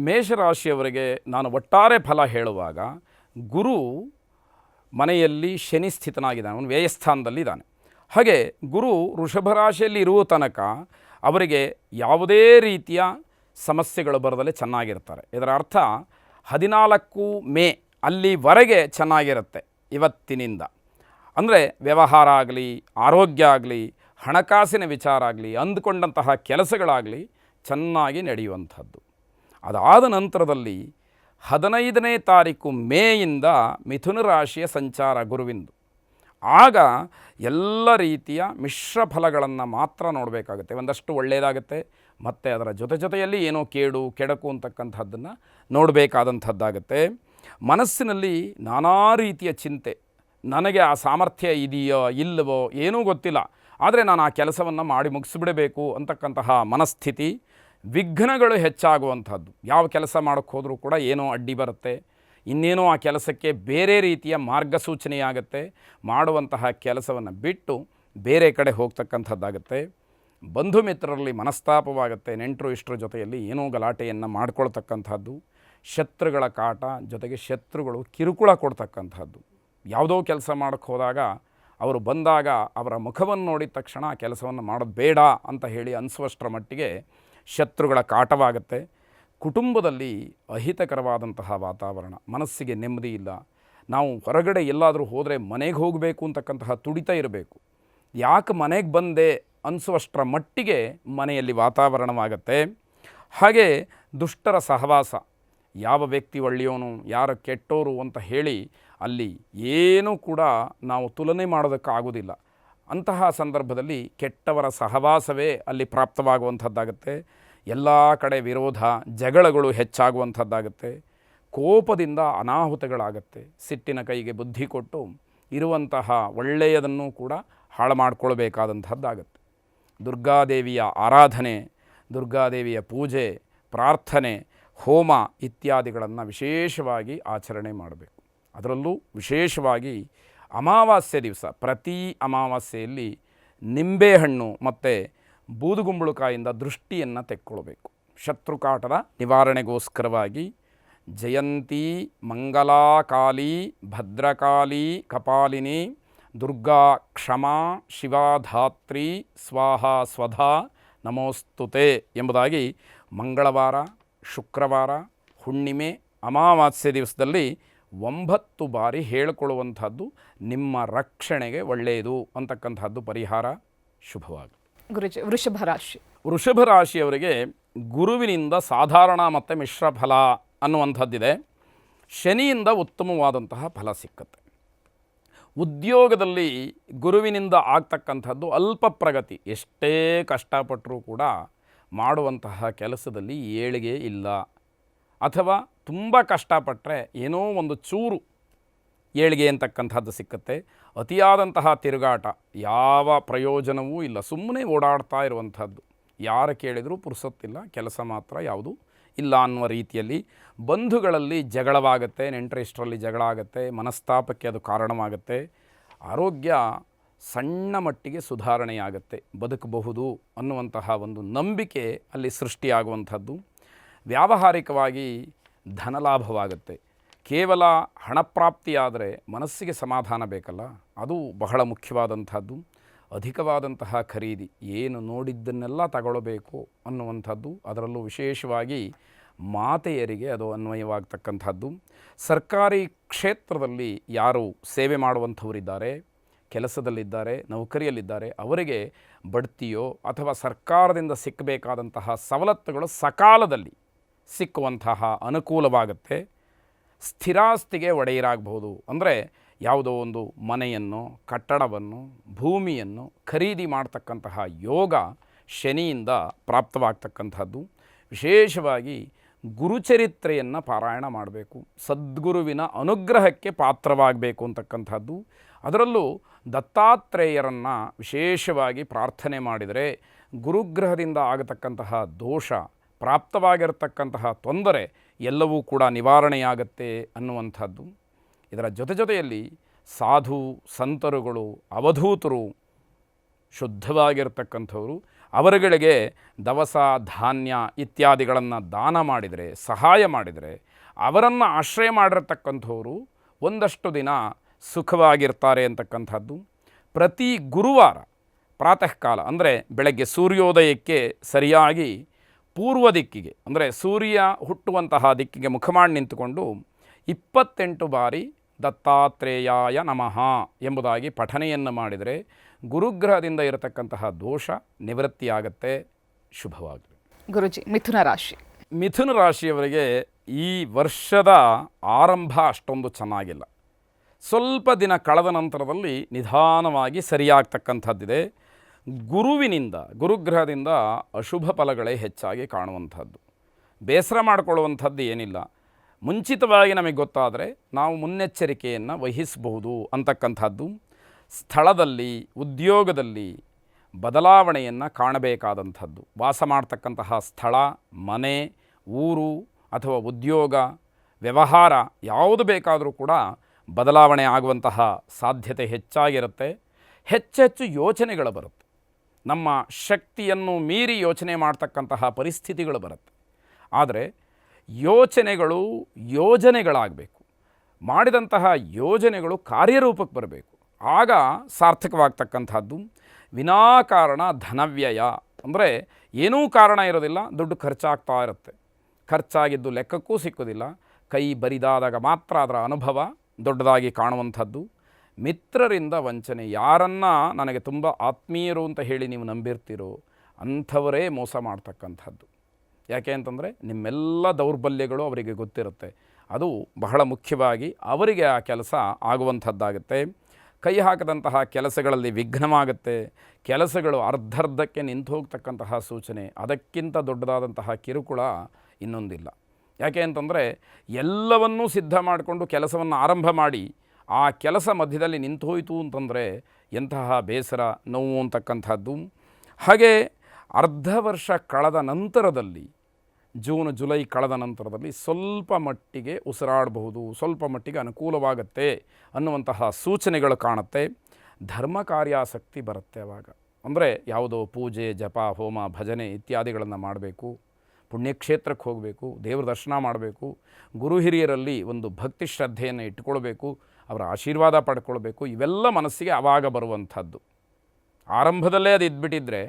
ಮೇಷರಾಶಿಯವರಿಗೆ ನಾನು ಒಟ್ಟಾರೆ ಫಲ ಹೇಳುವಾಗ ಗುರು ಮನೆಯಲ್ಲಿ ಶನಿ ಸ್ಥಿತನಾಗಿದ್ದಾನೆ, ಅವನು ವ್ಯಯಸ್ಥಾನದಲ್ಲಿದ್ದಾನೆ. ಹಾಗೆ ಗುರು ವೃಷಭ ರಾಶಿಯಲ್ಲಿ ಇರುವ ತನಕ ಅವರಿಗೆ ಯಾವುದೇ ರೀತಿಯ ಸಮಸ್ಯೆಗಳು ಬರದಲ್ಲೇ ಚೆನ್ನಾಗಿರ್ತಾರೆ. ಇದರ ಅರ್ಥ 14 ಮೇ ಅಲ್ಲಿವರೆಗೆ ಚೆನ್ನಾಗಿರುತ್ತೆ ಇವತ್ತಿನಿಂದ. ಅಂದರೆ ವ್ಯವಹಾರ ಆಗಲಿ, ಆರೋಗ್ಯ ಆಗಲಿ, ಹಣಕಾಸಿನ ವಿಚಾರ ಆಗಲಿ, ಅಂದುಕೊಂಡಂತಹ ಕೆಲಸಗಳಾಗಲಿ ಚೆನ್ನಾಗಿ ನಡೆಯುವಂಥದ್ದು. ಅದಾದ ನಂತರದಲ್ಲಿ 15ನೇ ತಾರೀಕು ಮೇಯಿಂದ ಮಿಥುನ ರಾಶಿಯ ಸಂಚಾರ ಗುರುವಿಂದು. ಆಗ ಎಲ್ಲ ರೀತಿಯ ಮಿಶ್ರ ಫಲಗಳನ್ನು ಮಾತ್ರ ನೋಡಬೇಕಾಗುತ್ತೆ. ಒಂದಷ್ಟು ಒಳ್ಳೆಯದಾಗುತ್ತೆ, ಮತ್ತು ಅದರ ಜೊತೆಯಲ್ಲಿ ಏನೋ ಕೇಡು ಕೆಡಕು ಅಂತಕ್ಕಂಥದ್ದನ್ನು ನೋಡಬೇಕಾದಂಥದ್ದಾಗುತ್ತೆ. ಮನಸ್ಸಿನಲ್ಲಿ ನಾನಾ ರೀತಿಯ ಚಿಂತೆ, ನನಗೆ ಆ ಸಾಮರ್ಥ್ಯ ಇದೆಯೋ ಇಲ್ಲವೋ ಏನೂ ಗೊತ್ತಿಲ್ಲ, ಆದರೆ ನಾನು ಆ ಕೆಲಸವನ್ನು ಮಾಡಿ ಮುಗಿಸಿಬಿಡಬೇಕು ಅಂತಕ್ಕಂತಹ ಮನಸ್ಥಿತಿ, ವಿಘ್ನಗಳು ಹೆಚ್ಚಾಗುವಂಥದ್ದು. ಯಾವ ಕೆಲಸ ಮಾಡೋಕ್ಕೆ ಹೋದರೂ ಕೂಡ ಏನೋ ಅಡ್ಡಿ ಬರುತ್ತೆ, ಇನ್ನೇನೋ ಆ ಕೆಲಸಕ್ಕೆ ಬೇರೆ ರೀತಿಯ ಮಾರ್ಗಸೂಚನೆಯಾಗುತ್ತೆ, ಮಾಡುವಂತಹ ಕೆಲಸವನ್ನು ಬಿಟ್ಟು ಬೇರೆ ಕಡೆ ಹೋಗ್ತಕ್ಕಂಥದ್ದಾಗುತ್ತೆ. ಬಂಧು ಮಿತ್ರರಲ್ಲಿ ಮನಸ್ತಾಪವಾಗುತ್ತೆ, ನೆಂಟರು ಇಷ್ಟರ ಜೊತೆಯಲ್ಲಿ ಏನೋ ಗಲಾಟೆಯನ್ನು ಮಾಡ್ಕೊಳ್ತಕ್ಕಂಥದ್ದು, ಶತ್ರುಗಳ ಕಾಟ, ಜೊತೆಗೆ ಶತ್ರುಗಳು ಕಿರುಕುಳ ಕೊಡ್ತಕ್ಕಂಥದ್ದು. ಯಾವುದೋ ಕೆಲಸ ಮಾಡೋಕ್ಕೆ ಹೋದಾಗ ಅವರು ಬಂದಾಗ ಅವರ ಮುಖವನ್ನು ನೋಡಿದ ತಕ್ಷಣ ಆ ಕೆಲಸವನ್ನು ಮಾಡೋದು ಬೇಡ ಅಂತ ಹೇಳಿ ಅನಿಸುವಷ್ಟರ ಮಟ್ಟಿಗೆ ಶತ್ರುಗಳ ಕಾಟವಾಗುತ್ತೆ. ಕುಟುಂಬದಲ್ಲಿ ಅಹಿತಕರವಾದಂತಹ ವಾತಾವರಣ, ಮನಸ್ಸಿಗೆ ನೆಮ್ಮದಿ ಇಲ್ಲ. ನಾವು ಹೊರಗಡೆ ಎಲ್ಲಾದರೂ ಹೋದರೆ ಮನೆಗೆ ಹೋಗಬೇಕು ಅಂತಕ್ಕಂತಹ ತುಡಿತ ಇರಬೇಕು. ಯಾಕೆ ಮನೆಗೆ ಬಂದೆ ಅನಿಸುವಷ್ಟರ ಮಟ್ಟಿಗೆ ಮನೆಯಲ್ಲಿ ವಾತಾವರಣವಾಗುತ್ತೆ. ಹಾಗೆ ದುಷ್ಟರ ಸಹವಾಸ, ಯಾವ ವ್ಯಕ್ತಿ ಒಳ್ಳೆಯವನು ಯಾರು ಕೆಟ್ಟೋರು ಅಂತ ಹೇಳಿ ಅಲ್ಲಿ ಏನೂ ಕೂಡ ನಾವು ತುಲನೆ ಮಾಡೋದಕ್ಕಾಗೋದಿಲ್ಲ. ಅಂತಹ ಸಂದರ್ಭದಲ್ಲಿ ಕೆಟ್ಟವರ ಸಹವಾಸವೇ ಅಲ್ಲಿ ಪ್ರಾಪ್ತವಾಗುವಂಥದ್ದಾಗುತ್ತೆ. ಎಲ್ಲ ಕಡೆ ವಿರೋಧ ಜಗಳಗಳು ಹೆಚ್ಚಾಗುವಂಥದ್ದಾಗುತ್ತೆ. ಕೋಪದಿಂದ ಅನಾಹುತಗಳಾಗುತ್ತೆ. ಸಿಟ್ಟಿನ ಕೈಗೆ ಬುದ್ಧಿ ಕೊಟ್ಟು ಇರುವಂತಹ ಒಳ್ಳೆಯದನ್ನು ಕೂಡ ಹಾಳು ಮಾಡಿಕೊಳ್ಬೇಕಾದಂಥದ್ದಾಗುತ್ತೆ. ದುರ್ಗಾದೇವಿಯ ಆರಾಧನೆ, ದುರ್ಗಾದೇವಿಯ ಪೂಜೆ, ಪ್ರಾರ್ಥನೆ, ಹೋಮ ಇತ್ಯಾದಿಗಳನ್ನು ವಿಶೇಷವಾಗಿ ಆಚರಣೆ ಮಾಡಬೇಕು. ಅದರಲ್ಲೂ ವಿಶೇಷವಾಗಿ ಅಮಾವಾಸ್ಯೆ ದಿವಸ, ಪ್ರತಿ ಅಮಾವಾಸ್ಯೆಯಲ್ಲಿ ನಿಂಬೆಹಣ್ಣು ಮತ್ತು ಬೂದುಗುಂಬಳಕಾಯಿಂದ ದೃಷ್ಟಿಯನ್ನು ತೆಕ್ಕೊಳ್ಬೇಕು. ಶತ್ರುಕಾಟದ ನಿವಾರಣೆಗೋಸ್ಕರವಾಗಿ ಜಯಂತಿ ಮಂಗಲಾಕಾಲಿ ಭದ್ರಕಾಲಿ ಕಪಾಲಿನಿ ದುರ್ಗಾ ಕ್ಷಮಾ ಶಿವಾಧಾತ್ರಿ ಸ್ವಾಹಾ ಸ್ವಧಾ ನಮೋಸ್ತುತೆ ಎಂಬುದಾಗಿ ಮಂಗಳವಾರ, ಶುಕ್ರವಾರ, ಹುಣ್ಣಿಮೆ, ಅಮಾವಾಸ್ಯೆ ದಿವಸದಲ್ಲಿ 9 ಬಾರಿ ಹೇಳಿಕೊಳ್ಳುವಂಥದ್ದು ನಿಮ್ಮ ರಕ್ಷಣೆಗೆ ಒಳ್ಳೆಯದು ಅಂತಕ್ಕಂಥದ್ದು ಪರಿಹಾರ. ಶುಭವಾಗಿ. ಗುರುಜಿ, ವೃಷಭ ರಾಶಿಯವರಿಗೆ ಗುರುವಿನಿಂದ ಸಾಧಾರಣ ಮತ್ತು ಮಿಶ್ರ ಫಲ ಅನ್ನುವಂಥದ್ದಿದೆ. ಶನಿಯಿಂದ ಉತ್ತಮವಾದಂತಹ ಫಲ ಸಿಕ್ಕತ್ತೆ. ಉದ್ಯೋಗದಲ್ಲಿ ಗುರುವಿನಿಂದ ಆಗ್ತಕ್ಕಂಥದ್ದು ಅಲ್ಪ ಪ್ರಗತಿ. ಎಷ್ಟೇ ಕಷ್ಟಪಟ್ಟರೂ ಕೂಡ ಮಾಡುವಂತಹ ಕೆಲಸದಲ್ಲಿ ಏಳಿಗೆ ಇಲ್ಲ, ಅಥವಾ ತುಂಬ ಕಷ್ಟಪಟ್ಟರೆ ಏನೋ ಒಂದು ಚೂರು ಏಳಿಗೆ ಅಂತಕ್ಕಂಥದ್ದು ಸಿಕ್ಕತ್ತೆ. ಅತಿಯಾದಂತಹ ತಿರುಗಾಟ, ಯಾವ ಪ್ರಯೋಜನವೂ ಇಲ್ಲ, ಸುಮ್ಮನೆ ಓಡಾಡ್ತಾ ಇರುವಂಥದ್ದು. ಯಾರು ಕೇಳಿದರೂ ಪುರ್ಸೊತ್ತಿಲ್ಲ, ಕೆಲಸ ಮಾತ್ರ ಯಾವುದೂ ಇಲ್ಲ ಅನ್ನುವ ರೀತಿಯಲ್ಲಿ. ಬಂಧುಗಳಲ್ಲಿ ಜಗಳವಾಗುತ್ತೆ, ನೆಂಟರಿಷ್ಟರಲ್ಲಿ ಜಗಳ ಆಗುತ್ತೆ, ಮನಸ್ತಾಪಕ್ಕೆ ಅದು ಕಾರಣವಾಗುತ್ತೆ. ಆರೋಗ್ಯ ಸಣ್ಣ ಮಟ್ಟಿಗೆ ಸುಧಾರಣೆಯಾಗುತ್ತೆ, ಬದುಕಬಹುದು ಅನ್ನುವಂತಹ ಒಂದು ನಂಬಿಕೆ ಅಲ್ಲಿ ಸೃಷ್ಟಿಯಾಗುವಂಥದ್ದು. ವ್ಯಾವಹಾರಿಕವಾಗಿ ಧನಲಾಭವಾಗುತ್ತೆ. ಕೇವಲ ಹಣಪ್ರಾಪ್ತಿಯಾದರೆ ಮನಸ್ಸಿಗೆ ಸಮಾಧಾನ ಬೇಕಲ್ಲ, ಅದು ಬಹಳ ಮುಖ್ಯವಾದಂಥದ್ದು. ಅಧಿಕವಾದಂತಹ ಖರೀದಿ, ಏನು ನೋಡಿದ್ದನ್ನೆಲ್ಲ ತಗೊಳ್ಳಬೇಕು ಅನ್ನುವಂಥದ್ದು, ಅದರಲ್ಲೂ ವಿಶೇಷವಾಗಿ ಮಾತೆಯರಿಗೆ ಅದು ಅನ್ವಯವಾಗ್ತಕ್ಕಂಥದ್ದು. ಸರ್ಕಾರಿ ಕ್ಷೇತ್ರದಲ್ಲಿ ಯಾರು ಸೇವೆ ಮಾಡುವಂಥವರಿದ್ದಾರೆ, ಕೆಲಸದಲ್ಲಿದ್ದಾರೆ, ನೌಕರಿಯಲ್ಲಿದ್ದಾರೆ, ಅವರಿಗೆ ಬಡ್ತಿಯೋ ಅಥವಾ ಸರ್ಕಾರದಿಂದ ಸಿಕ್ಕಬೇಕಾದಂತಹ ಸವಲತ್ತುಗಳು ಸಕಾಲದಲ್ಲಿ ಸಿಕ್ಕುವಂತಹ ಅನುಕೂಲವಾಗುತ್ತೆ. ಸ್ಥಿರಾಸ್ತಿಗೆ ಒಡೆಯರಾಗಬಹುದು. ಅಂದರೆ ಯಾವುದೋ ಒಂದು ಮನೆಯನ್ನು, ಕಟ್ಟಡವನ್ನು, ಭೂಮಿಯನ್ನು ಖರೀದಿ ಮಾಡ್ತಕ್ಕಂತಹ ಯೋಗ ಶನಿಯಿಂದ ಪ್ರಾಪ್ತವಾಗ್ತಕ್ಕಂಥದ್ದು. ವಿಶೇಷವಾಗಿ ಗುರುಚರಿತ್ರೆಯನ್ನು ಪಾರಾಯಣ ಮಾಡಬೇಕು, ಸದ್ಗುರುವಿನ ಅನುಗ್ರಹಕ್ಕೆ ಪಾತ್ರವಾಗಬೇಕು ಅಂತಕ್ಕಂಥದ್ದು. ಅದರಲ್ಲೂ ದತ್ತಾತ್ರೇಯರನ್ನು ವಿಶೇಷವಾಗಿ ಪ್ರಾರ್ಥನೆ ಮಾಡಿದರೆ ಗುರುಗ್ರಹದಿಂದ ಆಗತಕ್ಕಂತಹ ದೋಷ, ಪ್ರಾಪ್ತವಾಗಿರತಕ್ಕಂತಹ ತೊಂದರೆ ಎಲ್ಲವೂ ಕೂಡ ನಿವಾರಣೆಯಾಗತ್ತೆ ಅನ್ನುವಂಥದ್ದು. ಇದರ ಜೊತೆಯಲ್ಲಿ ಸಾಧು ಸಂತರುಗಳು, ಅವಧೂತರು, ಶುದ್ಧವಾಗಿರ್ತಕ್ಕಂಥವರು, ಅವರುಗಳಿಗೆ ದವಸ ಧಾನ್ಯ ಇತ್ಯಾದಿಗಳನ್ನು ದಾನ ಮಾಡಿದರೆ, ಸಹಾಯ ಮಾಡಿದರೆ, ಅವರನ್ನು ಆಶ್ರಯ ಮಾಡಿರತಕ್ಕಂಥವರು ಒಂದಷ್ಟು ದಿನ ಸುಖವಾಗಿರ್ತಾರೆ ಅಂತಕ್ಕಂಥದ್ದು. ಪ್ರತಿ ಗುರುವಾರ ಪ್ರಾತಃ ಕಾಲ ಅಂದರೆ ಬೆಳಗ್ಗೆ ಸೂರ್ಯೋದಯಕ್ಕೆ ಸರಿಯಾಗಿ ಪೂರ್ವ ದಿಕ್ಕಿಗೆ ಅಂದರೆ ಸೂರ್ಯ ಹುಟ್ಟುವಂತಹ ದಿಕ್ಕಿಗೆ ಮುಖ ಮಾಡಿ ನಿಂತುಕೊಂಡು 28 ಬಾರಿ ದತ್ತಾತ್ರೇಯಾಯ ನಮಃ ಎಂಬುದಾಗಿ ಪಠನೆಯನ್ನು ಮಾಡಿದರೆ ಗುರುಗ್ರಹದಿಂದ ಇರತಕ್ಕಂತಹ ದೋಷ ನಿವೃತ್ತಿಯಾಗತ್ತೆ. ಶುಭವಾಗಲಿ. ಗುರುಜಿ, ಮಿಥುನ ರಾಶಿ. ಮಿಥುನ ರಾಶಿಯವರಿಗೆ ಈ ವರ್ಷದ ಆರಂಭ ಅಷ್ಟೊಂದು ಚೆನ್ನಾಗಿಲ್ಲ. ಸ್ವಲ್ಪ ದಿನ ಕಳೆದ ನಂತರದಲ್ಲಿ ನಿಧಾನವಾಗಿ ಸರಿಯಾಗ್ತಕ್ಕಂಥದ್ದಿದೆ. ಗುರುಗ್ರಹದಿಂದ ಅಶುಭ ಫಲಗಳೇ ಹೆಚ್ಚಾಗಿ ಕಾಣುವಂಥದ್ದು. ಬೇಸರ ಮಾಡಿಕೊಳ್ಳುವಂಥದ್ದು ಏನಿಲ್ಲ. ಮುಂಚಿತವಾಗಿ ನಮಗೆ ಗೊತ್ತಾದರೆ ನಾವು ಮುನ್ನೆಚ್ಚರಿಕೆಯನ್ನು ವಹಿಸಬಹುದು ಅಂತಕ್ಕಂಥದ್ದು. ಸ್ಥಳದಲ್ಲಿ, ಉದ್ಯೋಗದಲ್ಲಿ ಬದಲಾವಣೆಯನ್ನು ಕಾಣಬೇಕಾದಂಥದ್ದು. ವಾಸ ಮಾಡ್ತಕ್ಕಂತಹ ಸ್ಥಳ, ಮನೆ, ಊರು ಅಥವಾ ಉದ್ಯೋಗ, ವ್ಯವಹಾರ ಯಾವುದು ಬೇಕಾದರೂ ಕೂಡ ಬದಲಾವಣೆ ಆಗುವಂತಹ ಸಾಧ್ಯತೆ ಹೆಚ್ಚಾಗಿರುತ್ತೆ. ಹೆಚ್ಚೆಚ್ಚು ಯೋಚನೆಗಳು ಬರುತ್ತೆ. ನಮ್ಮ ಶಕ್ತಿಯನ್ನು ಮೀರಿ ಯೋಚನೆ ಮಾಡ್ತಕ್ಕಂತಹ ಪರಿಸ್ಥಿತಿಗಳು ಬರುತ್ತೆ. ಆದರೆ ಯೋಜನೆಗಳಾಗಬೇಕು. ಮಾಡಿದಂತಹ ಯೋಜನೆಗಳು ಕಾರ್ಯರೂಪಕ್ಕೆ ಬರಬೇಕು. ಆಗ ಸಾರ್ಥಕವಾಗ್ತಕ್ಕಂಥದ್ದು. ವಿನಾಕಾರಣ ಧನವ್ಯಯ ಅಂದರೆ ಏನೂ ಕಾರಣ ಇರೋದಿಲ್ಲ, ದುಡ್ಡು ಖರ್ಚಾಗ್ತಾ ಇರುತ್ತೆ. ಖರ್ಚಾಗಿದ್ದು ಲೆಕ್ಕಕ್ಕೂ ಸಿಕ್ಕೋದಿಲ್ಲ. ಕೈ ಬರಿದಾದಾಗ ಮಾತ್ರ ಅದರ ಅನುಭವ ದೊಡ್ಡದಾಗಿ ಕಾಣುವಂಥದ್ದು. ಮಿತ್ರರಿಂದ ವಂಚನೆ. ಯಾರನ್ನು ನನಗೆ ತುಂಬ ಆತ್ಮೀಯರು ಅಂತ ಹೇಳಿ ನೀವು ನಂಬಿರ್ತೀರೋ ಅಂಥವರೇ ಮೋಸ ಮಾಡ್ತಕ್ಕಂಥದ್ದು. ಯಾಕೆ ಅಂತಂದರೆ ನಿಮ್ಮೆಲ್ಲ ದೌರ್ಬಲ್ಯಗಳು ಅವರಿಗೆ ಗೊತ್ತಿರುತ್ತೆ. ಅದು ಬಹಳ ಮುಖ್ಯವಾಗಿ ಅವರಿಗೆ ಆ ಕೆಲಸ ಆಗುವಂಥದ್ದಾಗುತ್ತೆ. ಕೈ ಹಾಕದಂತಹ ಕೆಲಸಗಳಲ್ಲಿ ವಿಘ್ನವಾಗುತ್ತೆ. ಕೆಲಸಗಳು ಅರ್ಧಕ್ಕೆ ನಿಂತು ಹೋಗ್ತಕ್ಕಂತಹ ಸೂಚನೆ. ಅದಕ್ಕಿಂತ ದೊಡ್ಡದಾದಂತಹ ಕಿರುಕುಳ ಇನ್ನೊಂದಿಲ್ಲ. ಯಾಕೆ ಅಂತಂದರೆ ಎಲ್ಲವನ್ನೂ ಸಿದ್ಧ ಮಾಡಿಕೊಂಡು ಕೆಲಸವನ್ನು ಆರಂಭ ಮಾಡಿ ಆ ಕೆಲಸ ಮಧ್ಯದಲ್ಲಿ ನಿಂತು ಹೋಯಿತು ಅಂತಂದರೆ ಎಂತಹ ಬೇಸರ, ನೋವು ಅಂತಕ್ಕಂಥದ್ದು. ಹಾಗೆ ಅರ್ಧ ವರ್ಷ ಕಳೆದ ನಂತರದಲ್ಲಿ, ಜೂನ್ ಜುಲೈ ಕಳೆದ ನಂತರದಲ್ಲಿ ಸ್ವಲ್ಪ ಮಟ್ಟಿಗೆ ಉಸಿರಾಡಬಹುದು, ಸ್ವಲ್ಪ ಮಟ್ಟಿಗೆ ಅನುಕೂಲವಾಗುತ್ತೆ ಅನ್ನುವಂತಹ ಸೂಚನೆಗಳು ಕಾಣುತ್ತೆ. ಧರ್ಮ ಕಾರ್ಯಾಸಕ್ತಿ ಬರುತ್ತೆ ಆವಾಗ. ಅಂದರೆ ಯಾವುದೋ ಪೂಜೆ, ಜಪ, ಹೋಮ, ಭಜನೆ ಇತ್ಯಾದಿಗಳನ್ನು ಮಾಡಬೇಕು. ಪುಣ್ಯಕ್ಷೇತ್ರಕ್ಕೆ ಹೋಗಬೇಕು, ದೇವರ ದರ್ಶನ ಮಾಡಬೇಕು, ಗುರು ಹಿರಿಯರಲ್ಲಿ ಒಂದು ಭಕ್ತಿ ಶ್ರದ್ಧೆಯನ್ನು ಇಟ್ಟುಕೊಳ್ಬೇಕು, ಅವರ ಆಶೀರ್ವಾದ ಪಡ್ಕೊಳ್ಬೇಕು. ಇವೆಲ್ಲ ಮನಸ್ಸಿಗೆ ಆವಾಗ ಬರುವಂಥದ್ದು. ಆರಂಭದಲ್ಲೇ ಅದು ಇದ್ಬಿಟ್ಟಿದ್ರೆ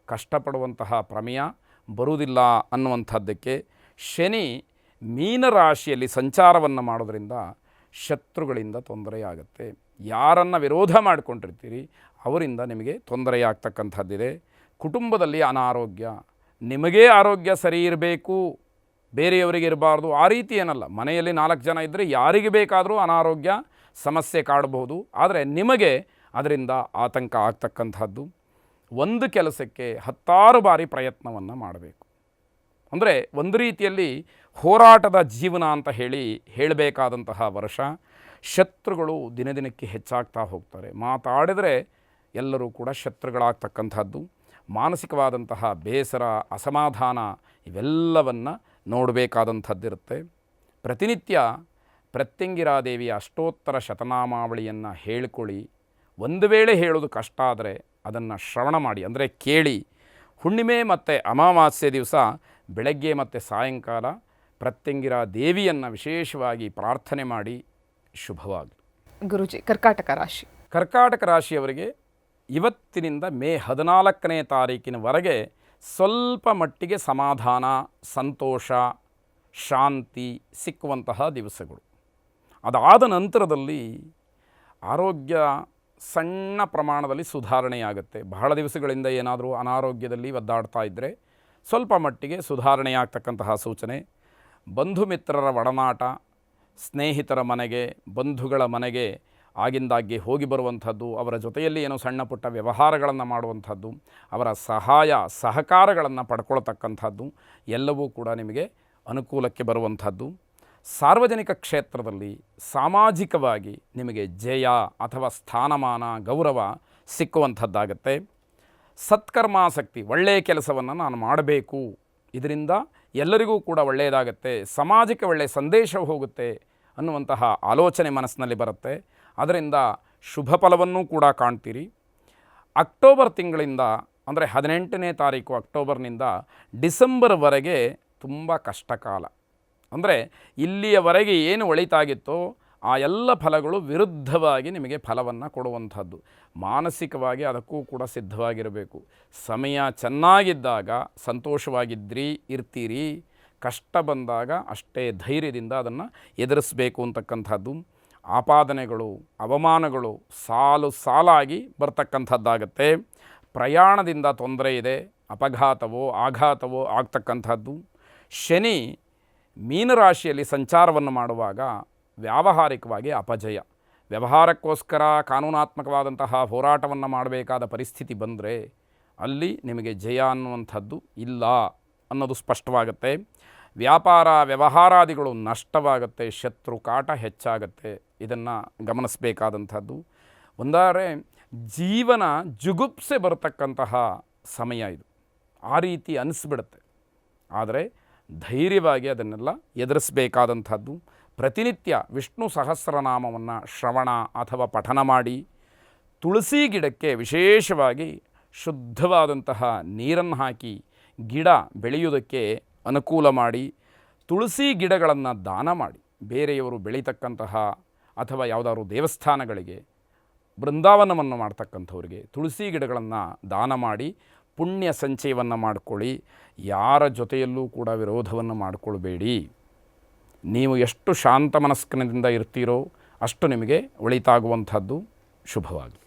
ಕಷ್ಟಪಡುವಂತಹ ಪ್ರಮೇಯ ಬರುವುದಿಲ್ಲ ಅನ್ನುವಂಥದ್ದಕ್ಕೆ ಶನಿ ಮೀನರಾಶಿಯಲ್ಲಿ ಸಂಚಾರವನ್ನು ಮಾಡೋದರಿಂದ ಶತ್ರುಗಳಿಂದ ತೊಂದರೆಯಾಗುತ್ತೆ. ಯಾರನ್ನು ವಿರೋಧ ಮಾಡಿಕೊಂಡಿರ್ತೀರಿ ಅವರಿಂದ ನಿಮಗೆ ತೊಂದರೆಯಾಗ್ತಕ್ಕಂಥದ್ದಿದೆ. ಕುಟುಂಬದಲ್ಲಿ ಅನಾರೋಗ್ಯ. ನಿಮಗೇ ಆರೋಗ್ಯ ಸರಿ ಇರಬೇಕು, ಬೇರೆಯವರಿಗೆ ಇರಬಾರ್ದು, ಆ ರೀತಿ ಏನಲ್ಲ. ಮನೆಯಲ್ಲಿ 4 ಜನ ಇದ್ದರೆ ಯಾರಿಗೆ ಬೇಕಾದರೂ ಅನಾರೋಗ್ಯ ಸಮಸ್ಯೆ ಕಾಡಬಹುದು. ಆದರೆ ನಿಮಗೆ ಅದರಿಂದ ಆತಂಕ ಆಗ್ತಕ್ಕಂಥದ್ದು. ಒಂದು ಕೆಲಸಕ್ಕೆ 10 ಬಾರಿ ಪ್ರಯತ್ನವನ್ನು ಮಾಡಬೇಕು. ಅಂದರೆ ಒಂದು ರೀತಿಯಲ್ಲಿ ಹೋರಾಟದ ಜೀವನ ಅಂತ ಹೇಳಬೇಕಾದಂತಹ ವರ್ಷ. ಶತ್ರುಗಳು ದಿನದಿನಕ್ಕೆ ಹೆಚ್ಚಾಗ್ತಾ ಹೋಗ್ತಾರೆ. ಮಾತಾಡಿದರೆ ಎಲ್ಲರೂ ಕೂಡ ಶತ್ರುಗಳಾಗ್ತಕ್ಕಂಥದ್ದು. ಮಾನಸಿಕವಾದಂತಹ ಬೇಸರ, ಅಸಮಾಧಾನ ಇವೆಲ್ಲವನ್ನು ನೋಡಬೇಕಾದಂಥದ್ದಿರುತ್ತೆ. ಪ್ರತಿನಿತ್ಯ ಪ್ರತ್ಯಂಗಿರಾದೇವಿಯ ಅಷ್ಟೋತ್ತರ ಶತನಾಮಾವಳಿಯನ್ನು ಹೇಳಿಕೊಳ್ಳಿ. ಒಂದು ವೇಳೆ ಹೇಳೋದು ಕಷ್ಟ ಆದರೆ ಅದನ್ನು ಶ್ರವಣ ಮಾಡಿ, ಅಂದರೆ ಕೇಳಿ. ಹುಣ್ಣಿಮೆ ಮತ್ತು ಅಮಾವಾಸ್ಯೆ ದಿವಸ ಬೆಳಗ್ಗೆ ಮತ್ತು ಸಾಯಂಕಾಲ ಪ್ರತ್ಯಂಗಿರಾ ದೇವಿಯನ್ನು ವಿಶೇಷವಾಗಿ ಪ್ರಾರ್ಥನೆ ಮಾಡಿ. ಶುಭವಾಗಲಿ. ಗುರುಜಿ, ಕರ್ಕಾಟಕ ರಾಶಿ. ಕರ್ಕಾಟಕ ರಾಶಿಯವರಿಗೆ ಇವತ್ತಿನಿಂದ ಮೇ 14ನೇ ತಾರೀಕಿನವರೆಗೆ ಸ್ವಲ್ಪ ಮಟ್ಟಿಗೆ ಸಮಾಧಾನ, ಸಂತೋಷ, ಶಾಂತಿ ಸಿಕ್ಕುವಂತಹ ದಿವಸಗಳು. ಅದಾದ ನಂತರದಲ್ಲಿ ಆರೋಗ್ಯ ಸಣ್ಣ ಪ್ರಮಾಣದಲ್ಲಿ ಸುಧಾರಣೆಯಾಗುತ್ತೆ. ಬಹಳ ದಿವಸಗಳಿಂದ ಏನಾದರೂ ಅನಾರೋಗ್ಯದಲ್ಲಿ ಒದ್ದಾಡ್ತಾ ಇದ್ದರೆ ಸ್ವಲ್ಪ ಮಟ್ಟಿಗೆ ಸುಧಾರಣೆಯಾಗ್ತಕ್ಕಂತಹ ಸೂಚನೆ. ಬಂಧು ಮಿತ್ರರ ಒಡನಾಟ, ಸ್ನೇಹಿತರ ಮನೆಗೆ, ಬಂಧುಗಳ ಮನೆಗೆ ಆಗಿಂದಾಗ್ಗೆ ಹೋಗಿ ಬರುವಂಥದ್ದು, ಅವರ ಜೊತೆಯಲ್ಲಿ ಏನೋ ಸಣ್ಣ ಪುಟ್ಟ ವ್ಯವಹಾರಗಳನ್ನು ಮಾಡುವಂಥದ್ದು, ಅವರ ಸಹಾಯ ಸಹಕಾರಗಳನ್ನು ಪಡ್ಕೊಳ್ತಕ್ಕಂಥದ್ದು ಎಲ್ಲವೂ ಕೂಡ ನಿಮಗೆ ಅನುಕೂಲಕ್ಕೆ ಬರುವಂಥದ್ದು. ಸಾರ್ವಜನಿಕ ಕ್ಷೇತ್ರದಲ್ಲಿ ಸಾಮಾಜಿಕವಾಗಿ ನಿಮಗೆ ಜಯ ಅಥವಾ ಸ್ಥಾನಮಾನ, ಗೌರವ ಸಿಕ್ಕುವಂಥದ್ದಾಗತ್ತೆ. ಸತ್ಕರ್ಮಾಸಕ್ತಿ, ಒಳ್ಳೆಯ ಕೆಲಸವನ್ನು ನಾನು ಮಾಡಬೇಕು, ಇದರಿಂದ ಎಲ್ಲರಿಗೂ ಕೂಡ ಒಳ್ಳೆಯದಾಗತ್ತೆ, ಸಮಾಜಕ್ಕೆ ಒಳ್ಳೆಯ ಸಂದೇಶ ಹೋಗುತ್ತೆ ಅನ್ನುವಂತಹ ಆಲೋಚನೆ ಮನಸ್ಸಿನಲ್ಲಿ ಬರುತ್ತೆ. ಅದರಿಂದ ಶುಭ ಫಲವನ್ನೂ ಕೂಡ ಕಾಣ್ತೀರಿ. ಅಕ್ಟೋಬರ್ ತಿಂಗಳಿಂದ ಅಂದರೆ 18ನೇ ತಾರೀಕು ಅಕ್ಟೋಬರ್ನಿಂದ ಡಿಸೆಂಬರ್ವರೆಗೆ ತುಂಬ ಕಷ್ಟಕಾಲ. ಅಂದರೆ ಇಲ್ಲಿಯವರೆಗೆ ಏನು ಒಳಿತಾಗಿತ್ತೋ ಆ ಎಲ್ಲ ಫಲಗಳು ವಿರುದ್ಧವಾಗಿ ನಿಮಗೆ ಫಲವನ್ನು ಕೊಡುವಂಥದ್ದು. ಮಾನಸಿಕವಾಗಿ ಅದಕ್ಕೂ ಕೂಡ ಸಿದ್ಧವಾಗಿರಬೇಕು. ಸಮಯ ಚೆನ್ನಾಗಿದ್ದಾಗ ಸಂತೋಷವಾಗಿದ್ರಿ ಇರ್ತೀರಿ, ಕಷ್ಟ ಬಂದಾಗ ಅಷ್ಟೇ ಧೈರ್ಯದಿಂದ ಅದನ್ನು ಎದುರಿಸಬೇಕು ಅಂತಕ್ಕಂಥದ್ದು. ಆಪಾದನೆಗಳು, ಅವಮಾನಗಳು ಸಾಲು ಸಾಲಾಗಿ ಬರ್ತಕ್ಕಂಥದ್ದಾಗತ್ತೆ. ಪ್ರಯಾಣದಿಂದ ತೊಂದರೆ ಇದೆ, ಅಪಘಾತವೋ ಆಘಾತವೋ ಆಗ್ತಕ್ಕಂಥದ್ದು. ಶನಿ ಮೀನರಾಶಿಯಲ್ಲಿ ಸಂಚಾರವನ್ನು ಮಾಡುವಾಗ ವ್ಯಾವಹಾರಿಕವಾಗಿ ಅಪಜಯ. ವ್ಯವಹಾರಕ್ಕೋಸ್ಕರ ಕಾನೂನಾತ್ಮಕವಾದಂತಹ ಹೋರಾಟವನ್ನು ಮಾಡಬೇಕಾದ ಪರಿಸ್ಥಿತಿ ಬಂದರೆ ಅಲ್ಲಿ ನಿಮಗೆ ಜಯ ಅನ್ನುವಂಥದ್ದು ಇಲ್ಲ ಅನ್ನೋದು ಸ್ಪಷ್ಟವಾಗುತ್ತೆ. ವ್ಯಾಪಾರ ವ್ಯವಹಾರಾದಿಗಳು ನಷ್ಟವಾಗುತ್ತೆ, ಶತ್ರು ಕಾಟ ಹೆಚ್ಚಾಗುತ್ತೆ. ಇದನ್ನು ಗಮನಿಸಬೇಕಾದಂಥದ್ದು. ಒಂದಾರೆ ಜೀವನ ಜುಗುಪ್ಸೆ ಬರತಕ್ಕಂತಹ ಸಮಯ ಇದು. ಆ ರೀತಿ ಅನಿಸ್ಬಿಡುತ್ತೆ. ಆದರೆ ಧೈರ್ಯವಾಗಿ ಅದನ್ನೆಲ್ಲ ಎದುರಿಸಬೇಕಾದಂಥದ್ದು. ಪ್ರತಿನಿತ್ಯ ವಿಷ್ಣು ಸಹಸ್ರನಾಮವನ್ನು ಶ್ರವಣ ಅಥವಾ ಪಠನ ಮಾಡಿ, ತುಳಸಿ ಗಿಡಕ್ಕೆ ವಿಶೇಷವಾಗಿ ಶುದ್ಧವಾದಂತಹ ನೀರನ್ನು ಹಾಕಿ ಗಿಡ ಬೆಳೆಯುವುದಕ್ಕೆ ಅನುಕೂಲ ಮಾಡಿ, ತುಳಸಿ ಗಿಡಗಳನ್ನು ದಾನ ಮಾಡಿ. ಬೇರೆಯವರು ಬೆಳೀತಕ್ಕಂತಹ ಅಥವಾ ಯಾವುದಾದ್ರು ದೇವಸ್ಥಾನಗಳಿಗೆ ಬೃಂದಾವನವನ್ನು ಮಾಡ್ತಕ್ಕಂಥವ್ರಿಗೆ ತುಳಸಿ ಗಿಡಗಳನ್ನು ದಾನ ಮಾಡಿ ಪುಣ್ಯ ಸಂಚಯವನ್ನು ಮಾಡಿಕೊಳ್ಳಿ. ಯಾರ ಜೊತೆಯಲ್ಲೂ ಕೂಡ ವಿರೋಧವನ್ನು ಮಾಡಿಕೊಳ್ಬೇಡಿ. ನೀವು ಎಷ್ಟು ಶಾಂತ ಮನಸ್ಕಿನಿಂದ ಇರ್ತೀರೋ ಅಷ್ಟು ನಿಮಗೆ ಒಳಿತಾಗುವಂಥದ್ದು. ಶುಭವಾಗಲಿ.